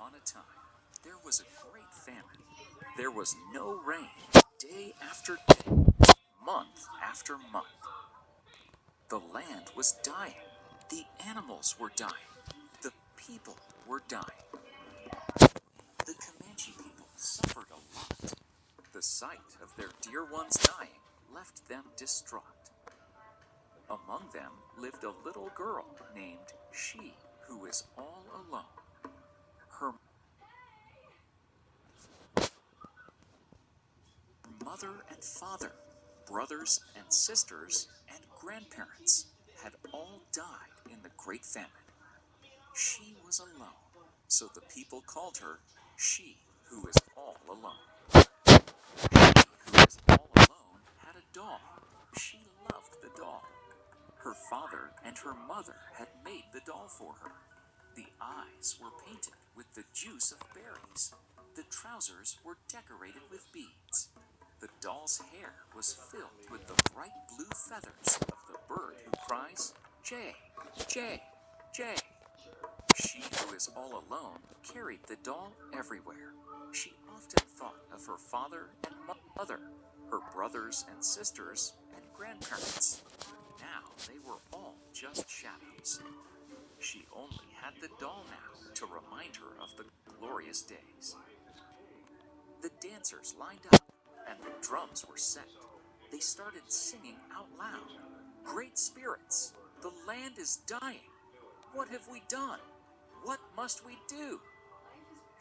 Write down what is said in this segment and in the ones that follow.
upon a time, there was a great famine. There was no rain, day after day, month after month. The land was dying. The animals were dying. The people were dying. The Comanche people suffered a lot. The sight of their dear ones dying left them distraught. Among them lived a little girl named She, who is all alone. Her mother and father, brothers and sisters, and grandparents had all died in the great famine. She was alone, so the people called her She, who is all alone. She, who is all alone, had a doll. She loved the doll. Her father and her mother had made the doll for her. The eyes were painted with the juice of berries. The trousers were decorated with beads. The doll's hair was filled with the bright blue feathers of the bird who cries, Jay, Jay, Jay. She, who is all alone, carried the doll everywhere. She often thought of her father and mother, her brothers and sisters, and grandparents. Now they were all just shadows. She only had the doll now to remind her of the glorious days. The dancers lined up, and the drums were set. They started singing out loud. Great spirits, the land is dying. What have we done? What must we do?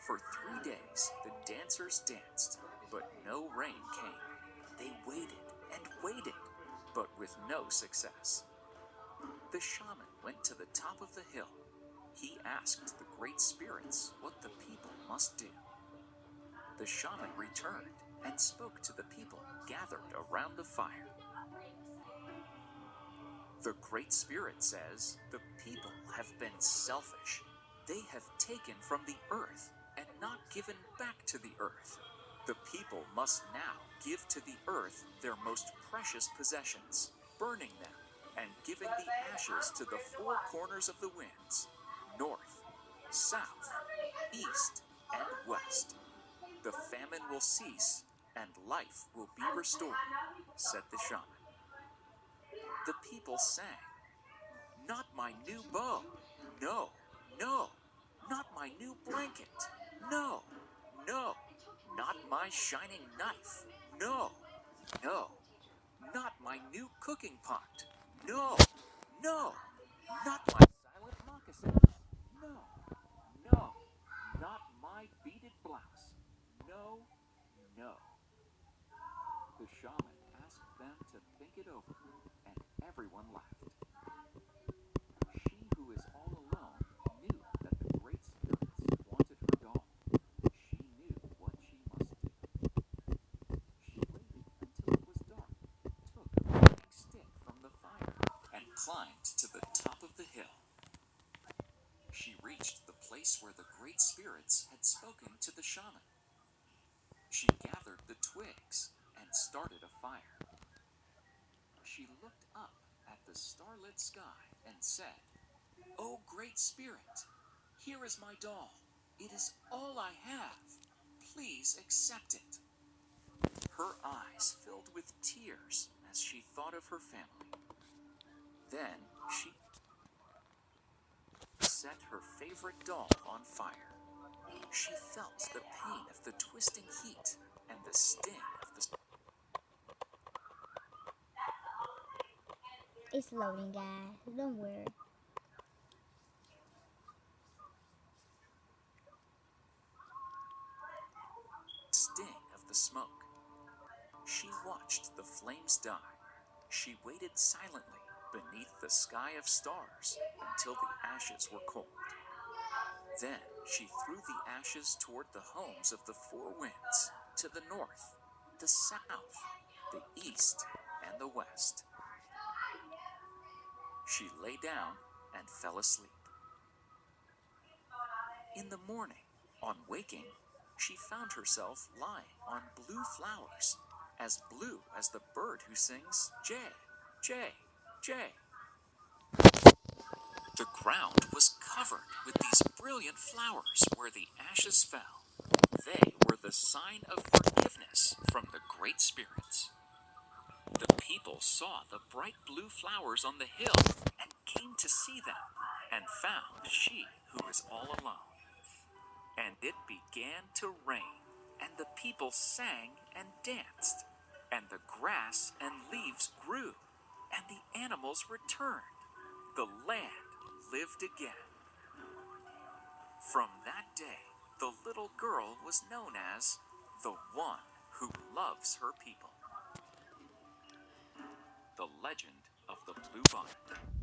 For 3 days, the dancers danced, but no rain came. They waited and waited, but with no success. The shaman went to the top of the hill. He asked the great spirits what the people must do. The shaman returned and spoke to the people gathered around the fire. The great spirit says the people have been selfish. They have taken from the earth and not given back to the earth. The people must now give to the earth their most precious possessions, burning them and giving the ashes to the 4 corners of the winds, north, south, east, and west. The famine will cease and life will be restored, said the shaman. The people sang, Not my new bow, no, no, not my new blanket, no, no, not my shining knife, no, no, not my new cooking pot, no, no, not my silent moccasins, no, no, not my beaded blouse, no, no. The shaman asked them to think it over, and everyone laughed. She, who is all alone, knew that the great spirits wanted her doll. She knew what she must do. She waited until it was dark, took a burning stick from the fire, and climbed to the top of the hill. She reached the place where the great spirits had spoken to the shaman. She gathered the twigs and started a fire. She looked up at the starlit sky and said, "O great spirit, here is my doll. It is all I have. Please accept it." Her eyes filled with tears as she thought of her family. Then she set her favorite doll on fire. She felt the pain of the twisting heat and the sting of the It's loading, guys. Don't worry. smoke. She watched the flames die. She waited silently beneath the sky of stars until the ashes were cold. Then she threw the ashes toward the homes of the 4 winds, to the north, the south, the east, and the west. She lay down and fell asleep. In the morning, on waking, she found herself lying on blue flowers, as blue as the bird who sings Jay, Jay, Jay. The ground was covered with these brilliant flowers where the ashes fell. They were the sign of forgiveness from the great spirits. The people saw the bright blue flowers on the hill and came to see them, and found she who was all alone. And it began to rain, and the people sang and danced, and the grass and leaves grew, and the animals returned. The land lived again. From that day, the little girl was known as the one who loves her people. The Legend of the Blue Bonnet.